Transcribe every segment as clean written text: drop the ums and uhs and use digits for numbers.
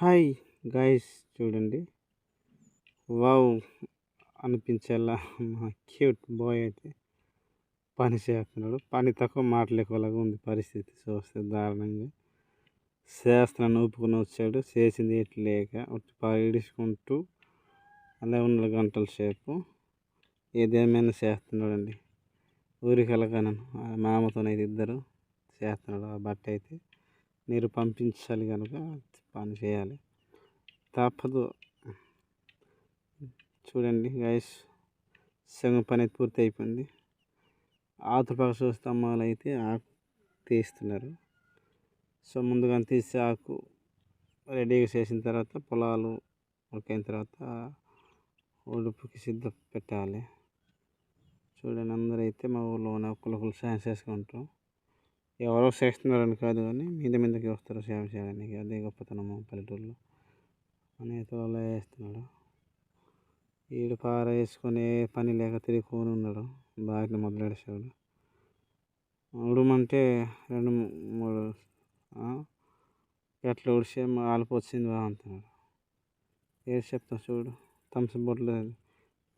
Hi guys, చూడండి. Wow అనిపించేలా మా క్యూట్ బాయ్ అయితే పని చేస్తున్నాడు. పని తక్కువ మాటలు ఎక్కువలాగా ఉంది పరిస్థితి. చూస్తే దారుణంగా చేస్తున్నాను. ఊపుకొని వచ్చాడు, చేసింది ఎట్లేక ఇడుచుకుంటూ అలా ఉన్న గంటల సేపు ఏదేమైనా చేస్తున్నాడండి. ఊరికి వెళ్ళగాను మామతోనైతే ఇద్దరు చేస్తున్నాడు. ఆ బట్ట అయితే నీరు పంపించాలి కనుక పని చేయాలి, తప్పదు. చూడండి గైస్, సగం పని అయితే పూర్తి అయిపోయింది. ఆతుపక్క చూస్తే అమ్మాయిలు అయితే ఆకు తీస్తున్నారు. సో ముందుగా తీసి ఆకు రెడీగా చేసిన తర్వాత పొలాలు ఉడికిన తర్వాత ఉడుపుకి సిద్ధ పెట్టాలి. చూడండి, అందరైతే మా ఊళ్ళోనే ఒకరు సాయం చేసుకుంటాం. ఎవరో చేస్తున్నారని కాదు, కానీ మీదకి వస్తారు సాయం చేయడానికి. అదే గొప్పతనము పల్లెటూరులో. అనేత వాళ్ళు వేస్తున్నాడు. వీడు పార వేసుకొని పని లేక తిరుగుకొని ఉన్నాడు. బాగా మొదలెడిసాడు. ఉడమంటే 2-3 ఎట్లా ఉడిసే ఆలిపి వచ్చింది బా అంటున్నాడు. ఏది చెప్తా చూడు, థమ్స్అప్ బొట్లు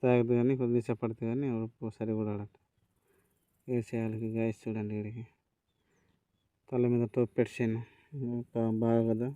తాగదు కానీ కొద్దిగా చెప్పడితే కానీ ఉడుపు సరి కూడా ఆడట. ఏది చేయాలి గాయస్? చూడండి, వీడికి తల మీద టోపి పెట్టాను బాగా కదా.